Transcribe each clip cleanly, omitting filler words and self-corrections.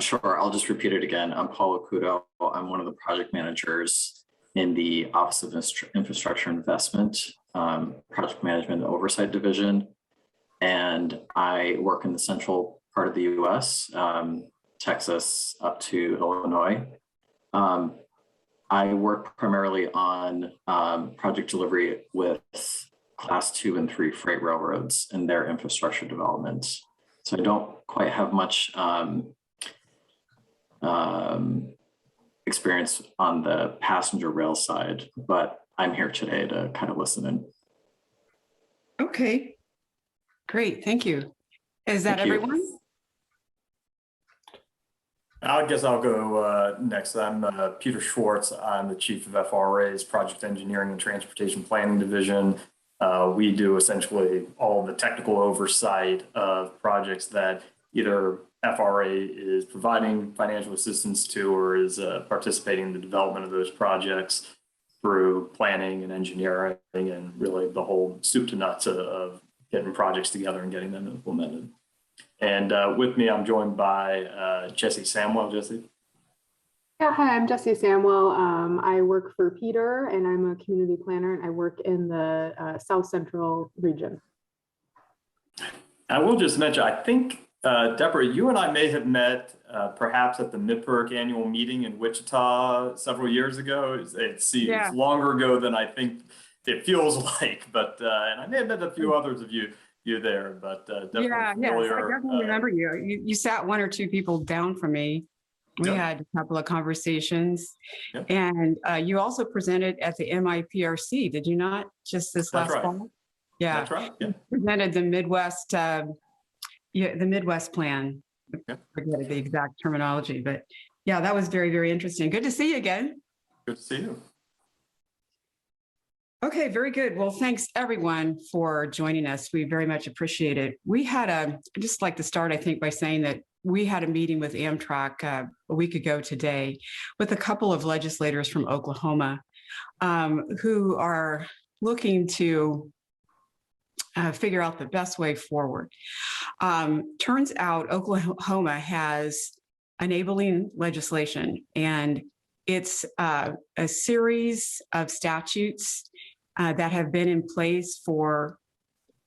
Sure, I'll just repeat it again. I'm Paul Acuto. I'm one of the project managers in the Office of Infrastructure Investment, Project Management and Oversight Division. And I work in the central part of the US, Texas up to Illinois. I work primarily on project delivery with Class 2 and 3 freight railroads and their infrastructure development. So I don't quite have much experience on the passenger rail side, but I'm here today to kind of listen in. Okay, great, thank you. Is that everyone? I guess I'll go next. I'm Peter Schwartz. I'm the chief of FRA's Project Engineering and Transportation Planning Division. We do essentially all of the technical oversight of projects that either FRA is providing financial assistance to or is participating in the development of those projects through planning and engineering and really the whole soup to nuts of getting projects together and getting them implemented. And with me, I'm joined by Jesse Samwell. Jesse. Yeah, hi, I'm Jesse Samwell. I work for Peter and I'm a community planner and I work in the South Central region. I will just mention, I think, Deborah, you and I may have met perhaps at the MIPIRC annual meeting in Wichita several years ago. It's longer ago than I think it feels like, but and I may have met a few others of you there, but definitely familiar. I definitely remember you. You sat one or two people down from me. We had a couple of conversations, and you also presented at the MIPRC, did you not? Just this last fall? Yeah, that's right. Yeah. Presented the Midwest, the Midwest plan. I forget the exact terminology, but yeah, that was very, very interesting. Good to see you again. Good to see you. Okay, very good. Well, thanks everyone for joining us. We very much appreciate it. I'd just like to start, I think, by saying that we had a meeting with Amtrak a week ago today with a couple of legislators from Oklahoma who are looking to figure out the best way forward. Turns out Oklahoma has enabling legislation, and it's a series of statutes that have been in place for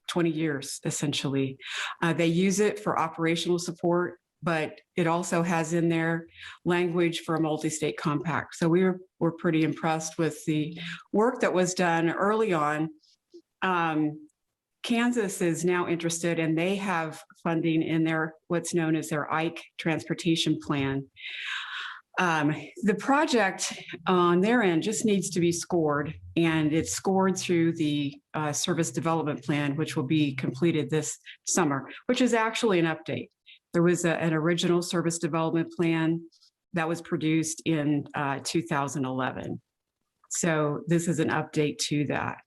20 years, essentially. They use it for operational support, but it also has in there language for a multi-state compact. So we're pretty impressed with the work that was done early on. Kansas is now interested, and they have funding in their what's known as their Ike Transportation Plan. The project on their end just needs to be scored, and it's scored through the Service Development Plan, which will be completed this summer, which is actually an update. There was an original Service Development Plan that was produced in 2011. So this is an update to that.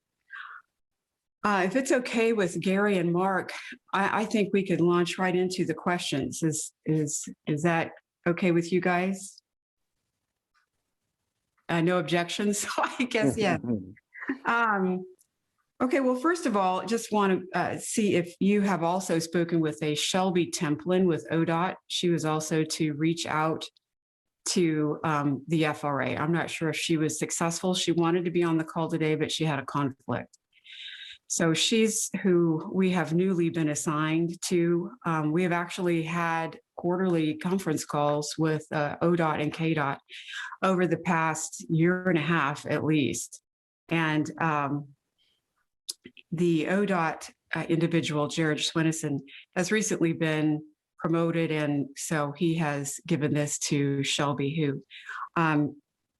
If it's okay with Gary and Mark, I think we could launch right into the questions. Is that okay with you guys? No objections, I guess, yeah. Okay, well, first of all, just want to see if you have also spoken with a Shelby Templin with ODOT. She was also to reach out to the FRA. I'm not sure if she was successful. She wanted to be on the call today, but she had a conflict. So she's who we have newly been assigned to. We have actually had quarterly conference calls with ODOT and KDOT over the past year and a half at least. And the ODOT individual, Jared Schwinnison, has recently been promoted, and so he has given this to Shelby, who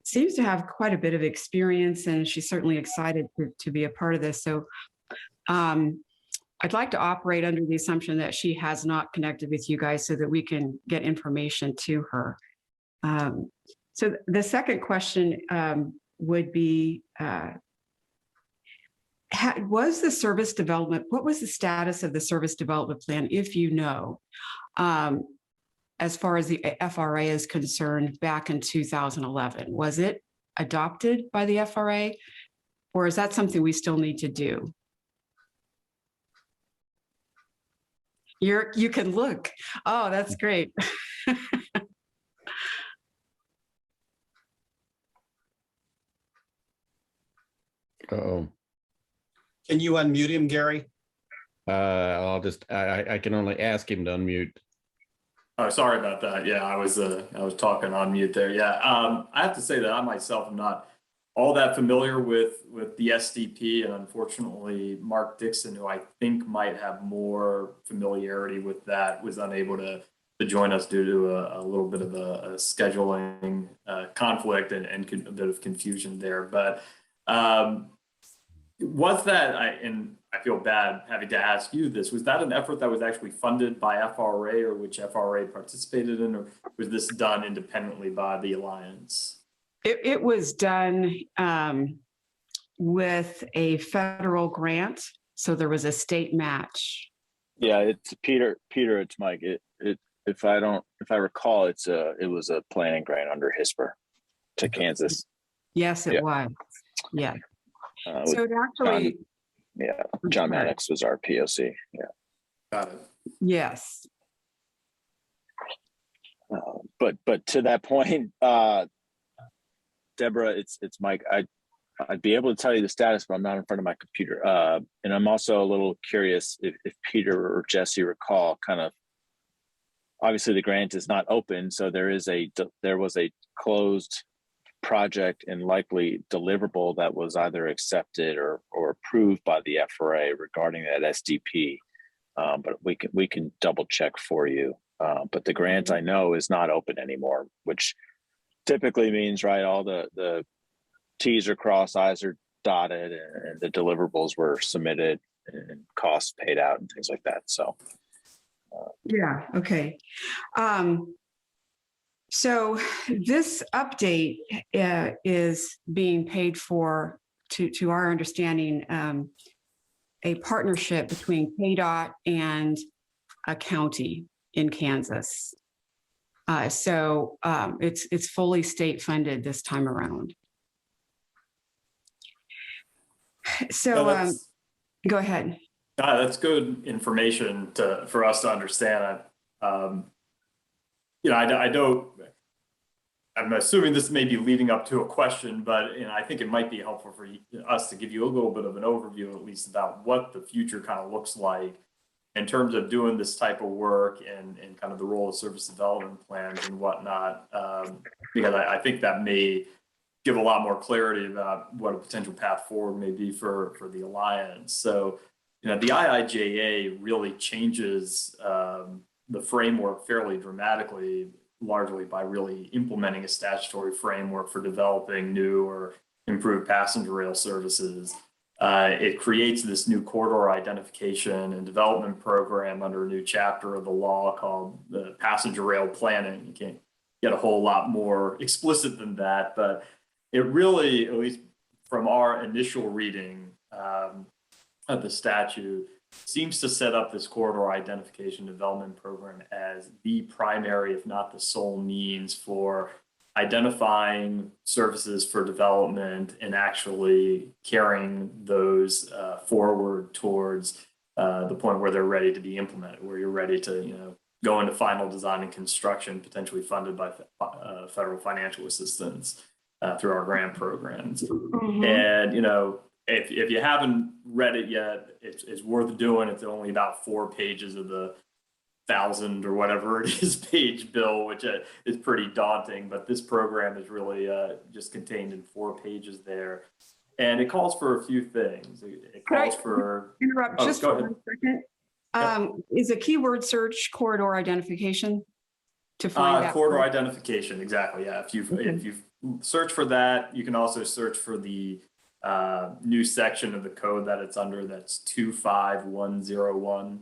seems to have quite a bit of experience, and she's certainly excited to be a part of this. So I'd like to operate under the assumption that she has not connected with you guys so that we can get information to her. So the second question would be, was the service development, what was the status of the service development plan, if you know, as far as the FRA is concerned back in 2011? Was it adopted by the FRA, or is that something we still need to do? You can look. Oh, that's great. Uh-oh. Can you unmute him, Gary? I can only ask him to unmute. Oh, sorry about that. Yeah, I was talking on mute there. Yeah, I have to say that I myself am not all that familiar with the SDP, and unfortunately, Mark Dixon, who I think might have more familiarity with that, was unable to join us due to a little bit of a scheduling conflict and a bit of confusion there. But was that, and I feel bad having to ask you this, was that an effort that was actually funded by FRA or which FRA participated in, or was this done independently by the Alliance? It was done with a federal grant, so there was a state match. Yeah, it's Peter. It's Mike. If I recall, it was a planning grant under HISPR to Kansas. Yes, it was. Yeah. So it actually. John Maddox was our POC. Yeah. Got it. Yes. But to that point, Deborah, it's Mike. I'd be able to tell you the status, but I'm not in front of my computer. And I'm also a little curious if Peter or Jesse recall, kind of, obviously the grant is not open, so there was a closed project and likely deliverable that was either accepted or approved by the FRA regarding that SDP. But we can double check for you. But the grant I know is not open anymore, which typically means, right, all the T's are crossed, I's are dotted, and the deliverables were submitted and costs paid out and things like that. So yeah, okay. So this update is being paid for, to our understanding, a partnership between KDOT and a county in Kansas. So it's fully state funded this time around. So go ahead. That's good information for us to understand. I'm assuming this may be leading up to a question, but I think it might be helpful for us to give you a little bit of an overview, at least, about what the future kind of looks like in terms of doing this type of work and kind of the role of service development plans and whatnot, because I think that may give a lot more clarity about what a potential path forward may be for the Alliance. So, the IIJA really changes the framework fairly dramatically, largely by really implementing a statutory framework for developing new or improved passenger rail services. It creates this new corridor identification and development program under a new chapter of the law called the passenger rail planning. You can't get a whole lot more explicit than that, but it really, at least from our initial reading of the statute, seems to set up this corridor identification development program as the primary, if not the sole means for identifying services for development and actually carrying those forward towards the point where they're ready to be implemented, where you're ready to go into final design and construction, potentially funded by federal financial assistance through our grant programs. Mm-hmm. And if you haven't read it yet, it's worth doing. It's only about 4 pages of the 1,000 or whatever it is page bill, which is pretty daunting. But this program is really just contained in 4 pages there, and it calls for a few things. It calls for interrupt just for 1 second. Yep. Is a keyword search corridor identification to find that corridor identification? Exactly. Yeah. If you search for that, you can also search for the new section of the code that it's under. That's 25101.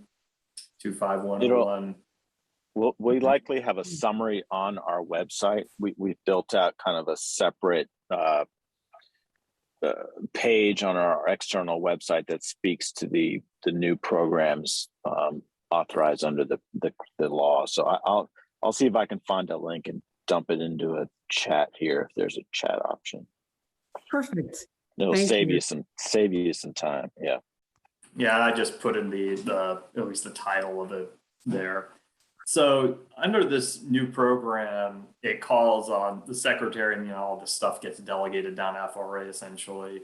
25101. We likely have a summary on our website. We've built out kind of a separate page on our external website that speaks to the new programs authorized under the law. So I'll see if I can find a link and dump it into a chat here if there's a chat option. Perfect. It'll save you some time. Yeah. Yeah, I just put in the at least the title of it there. So under this new program, it calls on the secretary, and all this stuff gets delegated down FRA essentially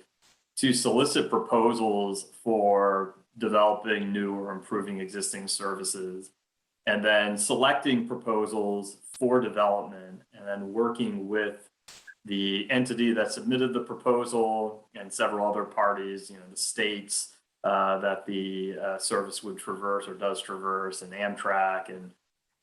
to solicit proposals for developing new or improving existing services, and then selecting proposals for development, and then working with the entity that submitted the proposal and several other parties, the states that the service would traverse or does traverse, and Amtrak and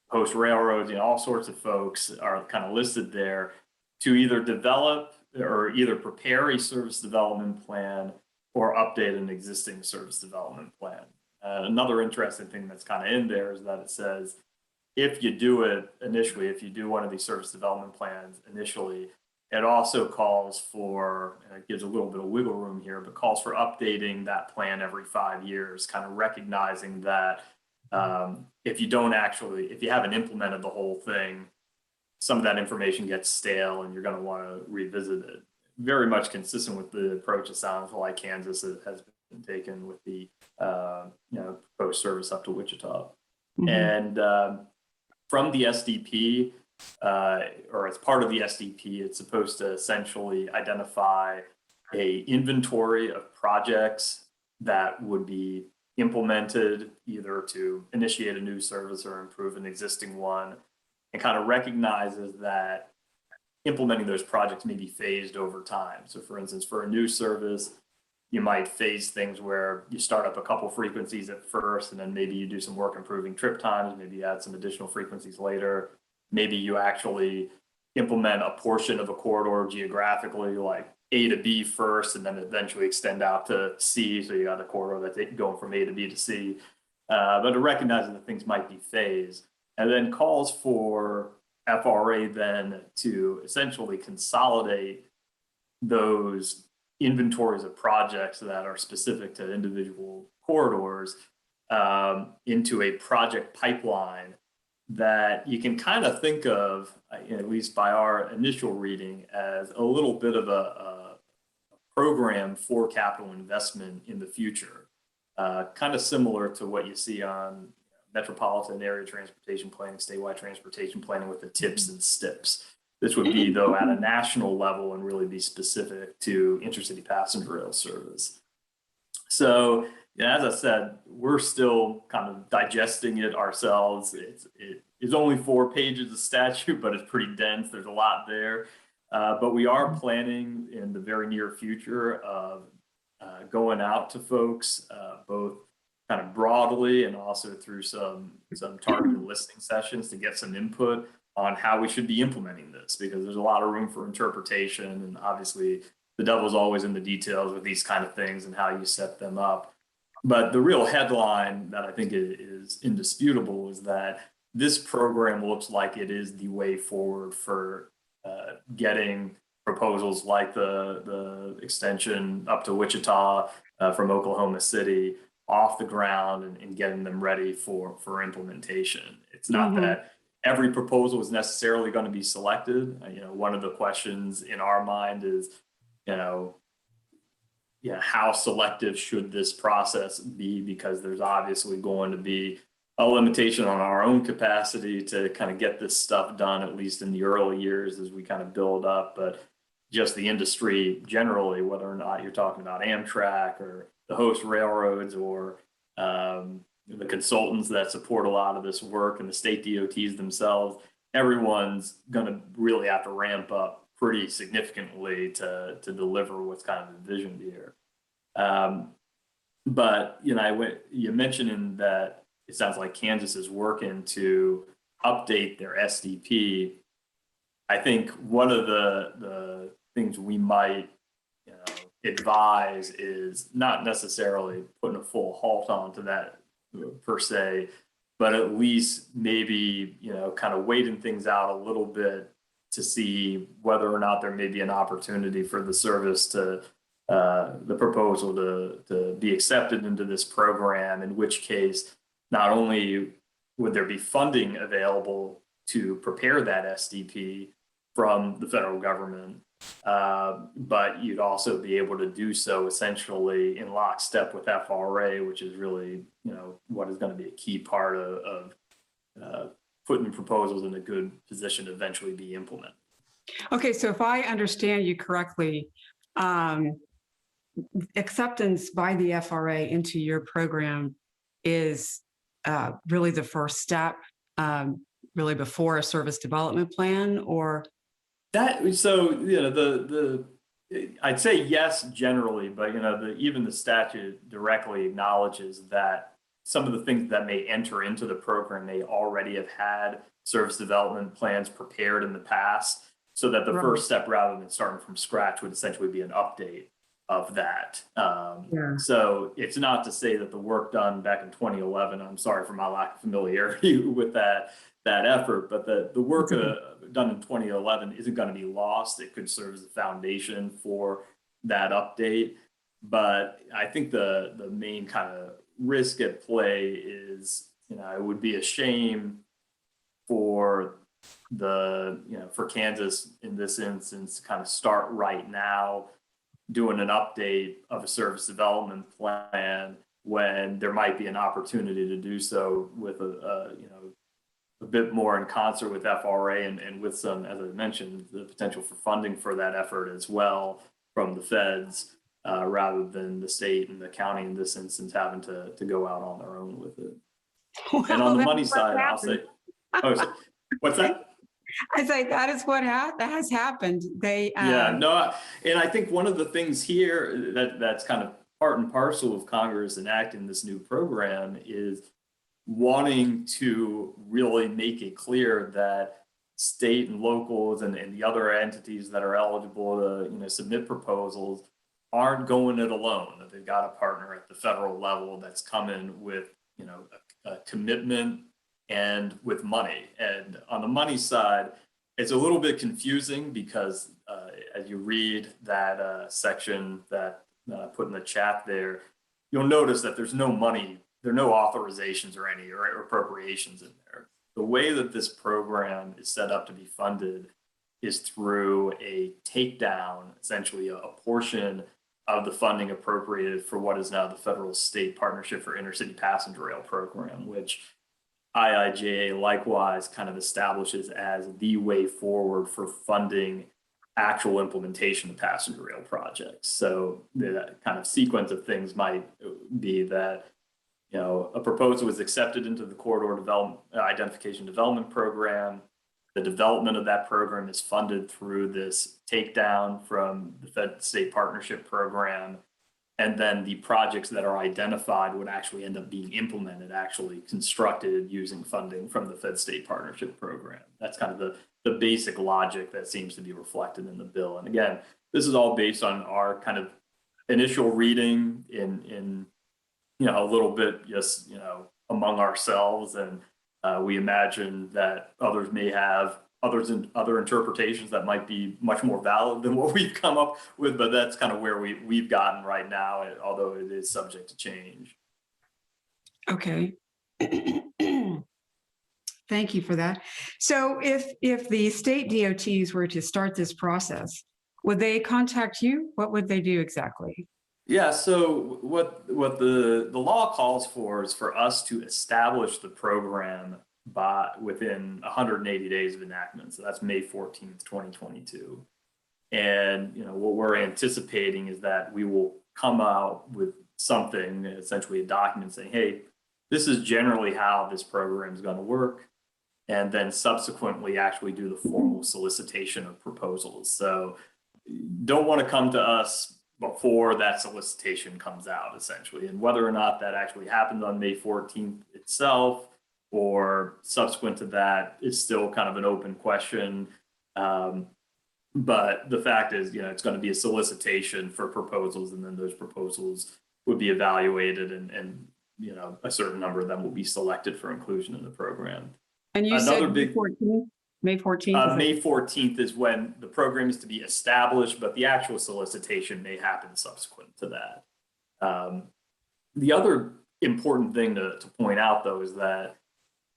host railroads, all sorts of folks are kind of listed there to either develop or either prepare a service development plan or update an existing service development plan. Another interesting thing that's kind of in there is that it says, if you do it initially, if you do one of these service development plans initially, it also calls for, and it gives a little bit of wiggle room here, but calls for updating that plan every 5 years, kind of recognizing that if you haven't implemented the whole thing, some of that information gets stale and you're going to want to revisit it. Very much consistent with the approach it sounds like Kansas has been taken with the proposed service up to Wichita. Mm-hmm. And from the SDP, or as part of the SDP, it's supposed to essentially identify a inventory of projects that would be implemented either to initiate a new service or improve an existing one, and kind of recognizes that implementing those projects may be phased over time. So for instance, for a new service, you might phase things where you start up a couple frequencies at first, and then maybe you do some work improving trip times, maybe you add some additional frequencies later. Maybe you actually implement a portion of a corridor geographically, like A to B first, and then eventually extend out to C. So you got a corridor that's going from A to B to C. But to recognize that things might be phased, and then calls for FRA then to essentially consolidate those inventories of projects that are specific to individual corridors into a project pipeline that you can kind of think of, at least by our initial reading, as a little bit of a program for capital investment in the future, kind of similar to what you see on metropolitan area transportation planning, statewide transportation planning with the TIPs and STIPs. This would be, though, at a national level and really be specific to intercity passenger rail service. So, as I said, we're still kind of digesting it ourselves. It's only 4 pages of statute, but it's pretty dense. There's a lot there. But we are planning in the very near future of going out to folks, both kind of broadly and also through some targeted listening sessions to get some input on how we should be implementing this, because there's a lot of room for interpretation. And obviously, the devil's always in the details with these kind of things and how you set them up. But the real headline that I think is indisputable is that this program looks like it is the way forward for getting proposals like the extension up to Wichita from Oklahoma City off the ground and getting them ready for implementation. It's not that every proposal is necessarily going to be selected. One of the questions in our mind is, how selective should this process be? Because there's obviously going to be a limitation on our own capacity to kind of get this stuff done, at least in the early years as we kind of build up. But just the industry generally, whether or not you're talking about Amtrak or the host railroads or the consultants that support a lot of this work and the state DOTs themselves, everyone's going to really have to ramp up pretty significantly to deliver what's kind of envisioned here. But you mentioned that it sounds like Kansas is working to update their SDP. I think one of the things we might advise is not necessarily putting a full halt onto that per se, but at least maybe kind of waiting things out a little bit to see whether or not there may be an opportunity for the service to the proposal to be accepted into this program, in which case not only would there be funding available to prepare that SDP from the federal government, but you'd also be able to do so essentially in lockstep with FRA, which is really what is going to be a key part of putting proposals in a good position to eventually be implemented. Okay, so if I understand you correctly, acceptance by the FRA into your program is really the first step, really before a service development plan, or? So, I'd say yes, generally, but, even the statute directly acknowledges that some of the things that may enter into the program may already have had service development plans prepared in the past, so that the first step, rather than starting from scratch, would essentially be an update of that. So it's not to say that the work done back in 2011, I'm sorry for my lack of familiarity with that effort, but the work done in 2011 isn't going to be lost. It could serve as a foundation for that update. But I think the main kind of risk at play is, it would be a shame for for Kansas in this instance to kind of start right now doing an update of a service development plan when there might be an opportunity to do so with a bit more in concert with FRA and with some, as I mentioned, the potential for funding for that effort as well from the feds, rather than the state and the county in this instance having to go out on their own with it. Well, and on the money side, I'll say, what's that? I say that is what has happened. And I think one of the things here that's kind of part and parcel of Congress enacting this new program is wanting to really make it clear that state and locals and the other entities that are eligible to submit proposals aren't going it alone, that they've got a partner at the federal level that's coming with a commitment and with money. And on the money side, it's a little bit confusing because as you read that section that I put in the chat there, you'll notice that there's no money, there are no authorizations or appropriations in there. The way that this program is set up to be funded is through a takedown, essentially a portion of the funding appropriated for what is now the Federal State Partnership for Intercity Passenger Rail Program, which IIJA likewise kind of establishes as the way forward for funding actual implementation of passenger rail projects. So the kind of sequence of things might be that a proposal is accepted into the corridor identification development program. The development of that program is funded through this takedown from the Fed State Partnership Program. And then the projects that are identified would actually end up being implemented, actually constructed using funding from the Fed State Partnership Program. That's kind of the basic logic that seems to be reflected in the bill. And again, this is all based on our kind of initial reading in a little bit just, among ourselves. And we imagine that others may have other interpretations that might be much more valid than what we've come up with, but that's kind of where we've gotten right now, although it is subject to change. Okay. Thank you for that. So if the state DOTs were to start this process, would they contact you? What would they do exactly? Yeah, so what the law calls for is for us to establish the program within 180 days of enactment. So that's May 14th, 2022. And what we're anticipating is that we will come out with something, essentially a document saying, hey, this is generally how this program is going to work. And then subsequently actually do the formal solicitation of proposals. So don't want to come to us before that solicitation comes out, essentially. And whether or not that actually happens on May 14th itself or subsequent to that is still kind of an open question. But the fact is, it's going to be a solicitation for proposals, and then those proposals would be evaluated, and a certain number of them will be selected for inclusion in the program. And you said May 14th? May 14th? May 14th is when the program is to be established, but the actual solicitation may happen subsequent to that. The other important thing to point out, though, is that,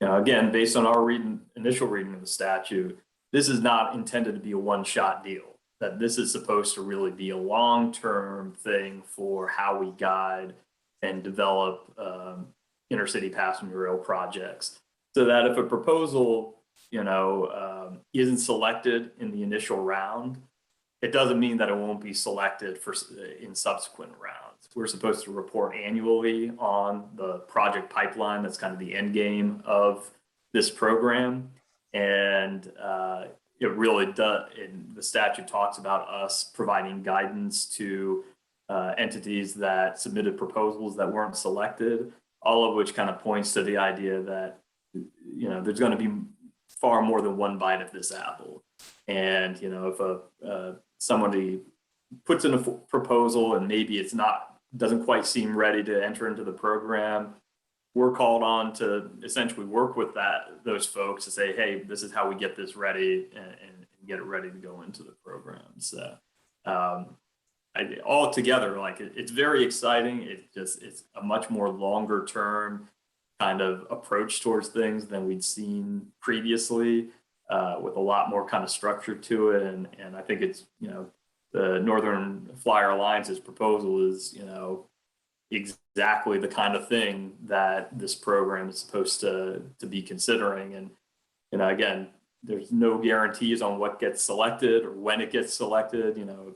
again, based on our initial reading of the statute, this is not intended to be a one-shot deal. That this is supposed to really be a long-term thing for how we guide and develop intercity passenger rail projects. So that if a proposal, isn't selected in the initial round, it doesn't mean that it won't be selected for in subsequent rounds. We're supposed to report annually on the project pipeline. That's kind of the end game of this program. And it really does, and the statute talks about us providing guidance to entities that submitted proposals that weren't selected, all of which kind of points to the idea that, you know, there's going to be far more than one bite of this apple. And, you know, if somebody puts in a proposal and maybe it's doesn't quite seem ready to enter into the program, we're called on to essentially work with those folks to say, hey, this is how we get this ready and get it ready to go into the program. So all together, like it's very exciting. It's a much more longer term kind of approach towards things than we'd seen previously, with a lot more kind of structure to it. And I think it's, you know, the Northern Flyer Alliance's proposal is, you know, exactly the kind of thing that this program is supposed to be considering. And, you know, again, there's no guarantees on what gets selected or when it gets selected. You know,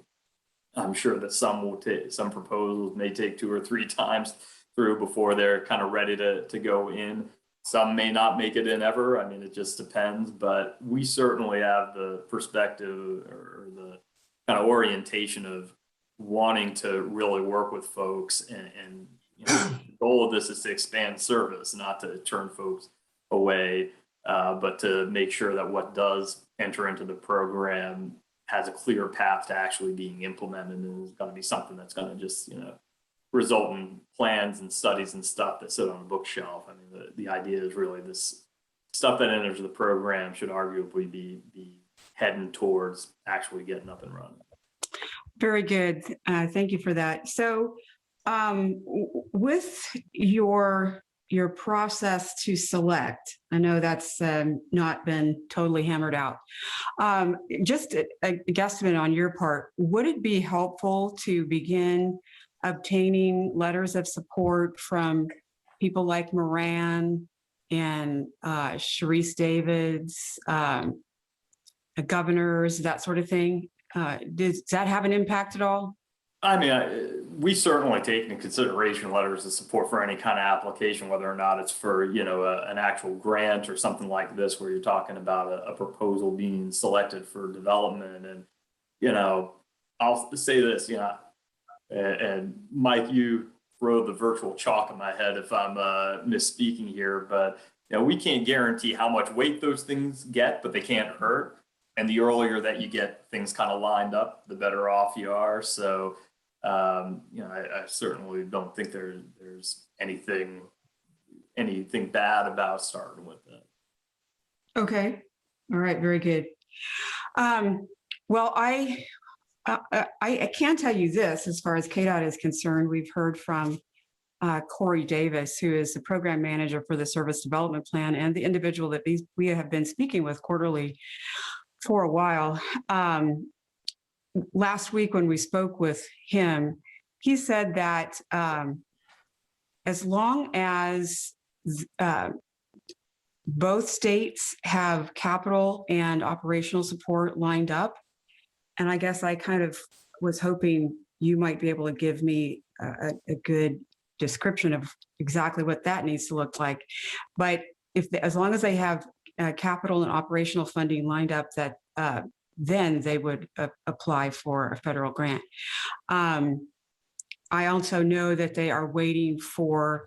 I'm sure that some proposals may take 2 or 3 times through before they're kind of ready to go in. Some may not make it in ever. I mean, it just depends, but we certainly have the perspective or the kind of orientation of wanting to really work with folks, and you know, the goal of this is to expand service, not to turn folks away, but to make sure that what does enter into the program has a clear path to actually being implemented, and is going to be something that's going to just, you know, result in plans and studies and stuff that sit on a bookshelf. I mean, the idea is really this stuff that enters the program should arguably be heading towards actually getting up and running. Very good. Thank you for that. So with your process to select, I know that's not been totally hammered out. Just a guesstimate on your part, would it be helpful to begin obtaining letters of support from people like Moran and Sharice Davids, governors, that sort of thing? Does that have an impact at all? I mean, we certainly take into consideration letters of support for any kind of application, whether or not it's for, you know, an actual grant or something like this, where you're talking about a proposal being selected for development. And, you know, I'll say this, you know, and Mike, you throw the virtual chalk in my head if I'm misspeaking here, but, you know, we can't guarantee how much weight those things get, but they can't hurt. And the earlier that you get things kind of lined up, the better off you are. So, you know, I certainly don't think there's anything bad about starting with that. Okay. All right. Very good. Well, I can tell you this, as far as KDOT is concerned. We've heard from Corey Davis, who is the program manager for the Service Development Plan, and the individual that we have been speaking with quarterly for a while. Last week when we spoke with him, he said that as long as both states have capital and operational support lined up, and I guess I kind of was hoping you might be able to give me a good description of exactly what that needs to look like. But as long as they have capital and operational funding lined up, that then they would apply for a federal grant. I also know that they are waiting for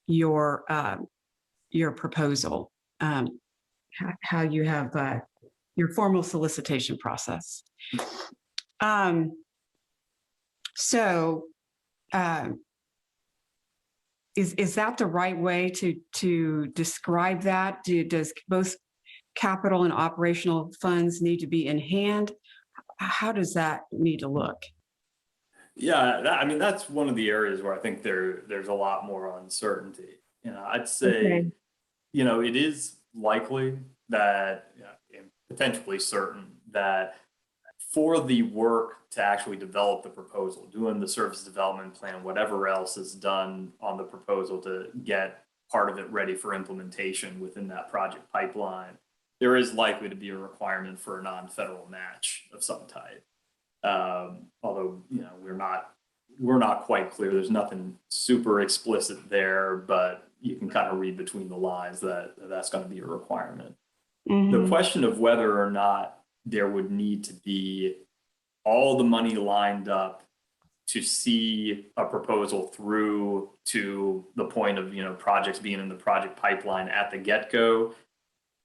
your proposal, how you have your formal solicitation process. Is that the right way to describe that? Does both capital and operational funds need to be in hand? How does that need to look? Yeah, I mean, that's one of the areas where I think there's a lot more uncertainty. You know, I'd say, okay, you know, it is likely that, and potentially certain, that for the work to actually develop the proposal, doing the service development plan, whatever else is done on the proposal to get part of it ready for implementation within that project pipeline, there is likely to be a requirement for a non-federal match of some type. Although, we're not quite clear. There's nothing super explicit there, but you can kind of read between the lines that that's going to be a requirement. The question of whether or not there would need to be all the money lined up to see a proposal through to the point of, projects being in the project pipeline at the get-go,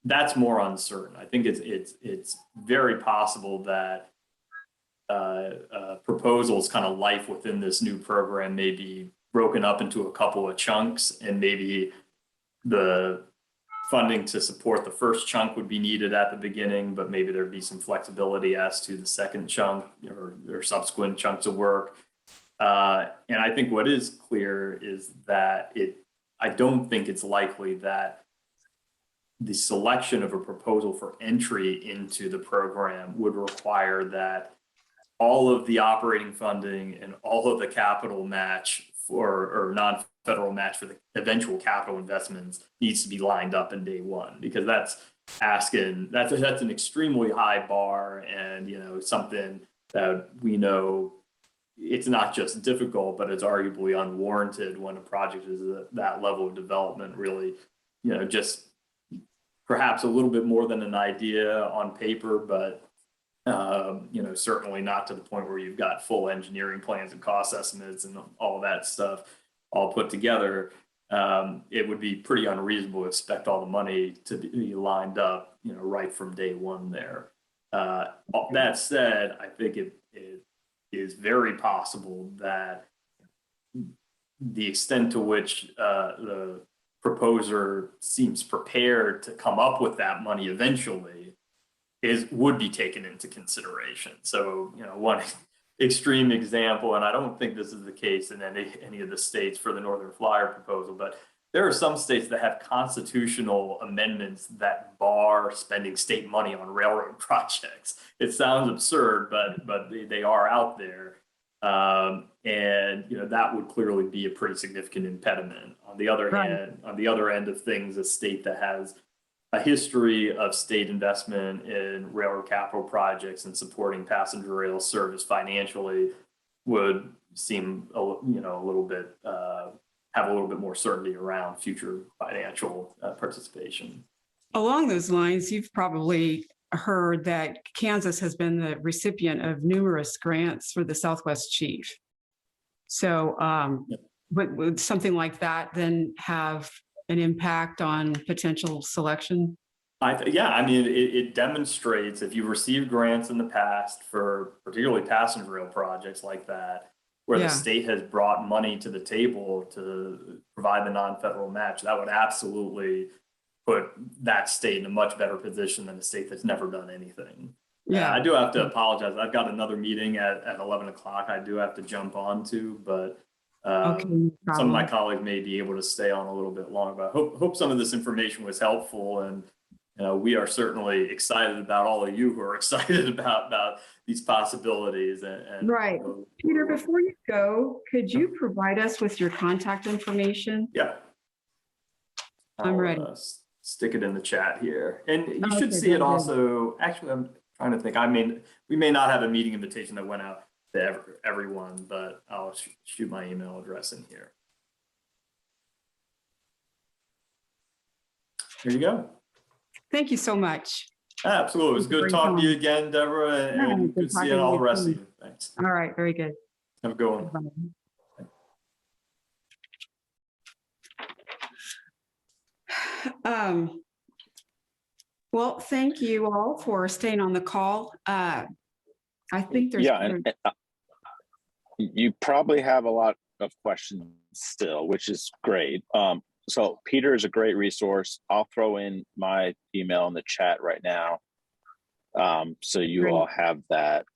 that's more uncertain. I think it's very possible that proposals kind of life within this new program may be broken up into a couple of chunks, and maybe the funding to support the first chunk would be needed at the beginning, but maybe there'd be some flexibility as to the second chunk or subsequent chunks of work. And I think what is clear is that I don't think it's likely that the selection of a proposal for entry into the program would require that all of the operating funding and all of the capital match or non-federal match for the eventual capital investments needs to be lined up in day one, because that's an extremely high bar, and something that we know it's not just difficult, but it's arguably unwarranted when a project is at that level of development. Really, just perhaps a little bit more than an idea on paper, but certainly not to the point where you've got full engineering plans and cost estimates and all that stuff all put together. It would be pretty unreasonable to expect all the money to be lined up, right from day one there. That said, I think it is very possible that the extent to which the proposer seems prepared to come up with that money eventually would be taken into consideration. So, one extreme example, and I don't think this is the case in any of the states for the Northern Flyer proposal, but there are some states that have constitutional amendments that bar spending state money on railroad projects. It sounds absurd, but they are out there. And that would clearly be a pretty significant impediment. On the other hand, on the other end of things, a state that has a history of state investment in railroad capital projects and supporting passenger rail service financially would seem have a little bit more certainty around future financial participation. Along those lines, you've probably heard that Kansas has been the recipient of numerous grants for the Southwest Chief. So would something like that then have an impact on potential selection? It demonstrates, if you've received grants in the past for particularly passenger rail projects like that, where the state has brought money to the table to provide the non-federal match, that would absolutely put that state in a much better position than a state that's never done anything. I do have to apologize. I've got another meeting at 11 o'clock I do have to jump on to, but some of my colleagues may be able to stay on a little bit longer. But I hope some of this information was helpful, and we are certainly excited about all of you who are excited about these possibilities. And right. Peter, before you go, could you provide us with your contact information? Yeah. I'm ready. Stick it in the chat here. And you should see it also. Actually, I'm trying to think. We may not have a meeting invitation that went out to everyone, but I'll shoot my email address in here. Here you go. Thank you so much. Absolutely. It was good talking to you again, Deborah, and good seeing all the rest of you. Thanks. All right. Very good. Have a good one. Well, thank you all for staying on the call. I think there's and you probably have a lot of questions still, which is great. So Peter is a great resource. I'll throw in my email in the chat right now, so you all have that.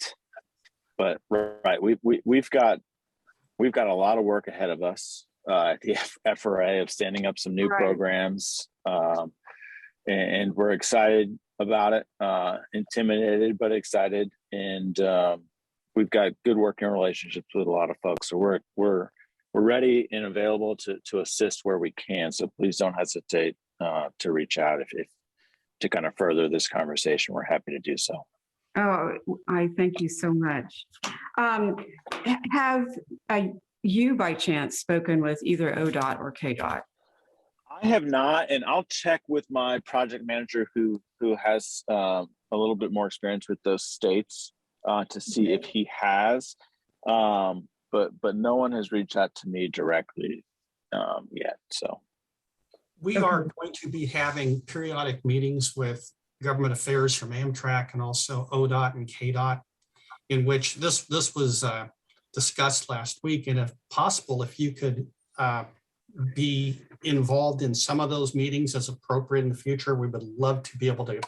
But we've got a lot of work ahead of us at the FRA of standing up some new programs, and we're excited about it. Intimidated but excited, and we've got good working relationships with a lot of folks. So we're ready and available to assist where we can. So please don't hesitate to reach out if to kind of further this conversation. We're happy to do so. Oh, I thank you so much. Have you by chance spoken with either ODOT or KDOT? I have not, and I'll check with my project manager who has a little bit more experience with those states to see if he has. But no one has reached out to me directly yet. So We are going to be having periodic meetings with government affairs from Amtrak and also ODOT and KDOT, in which this was discussed last week. And if possible, if you could be involved in some of those meetings as appropriate in the future, we would love to be able to,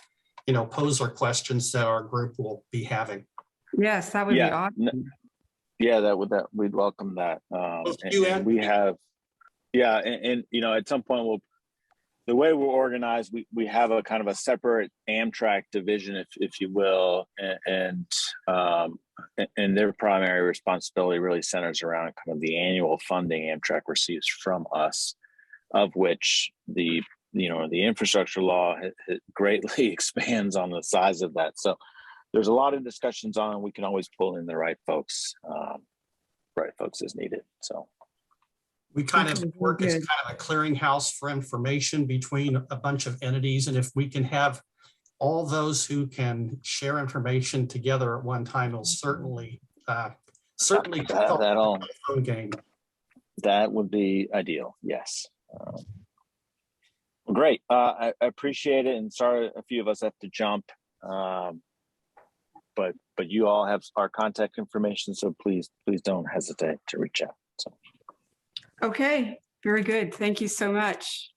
pose our questions that our group will be having. Yes, that would be awesome. Yeah, we'd welcome that. And we have, and at some point the way we're organized, we have a kind of a separate Amtrak division, if you will, and their primary responsibility really centers around kind of the annual funding Amtrak receives from us, of which the infrastructure law greatly expands on the size of that. So there's a lot of discussions on, and we can always pull in the right folks as needed. So we kind of work as kind of a clearinghouse for information between a bunch of entities. And if we can have all those who can share information together at one time, it'll certainly help the phone game. That would be ideal. Yes. Great. I appreciate it. And sorry, a few of us have to jump. But you all have our contact information, so please don't hesitate to reach out. So. Okay, very good. Thank you so much.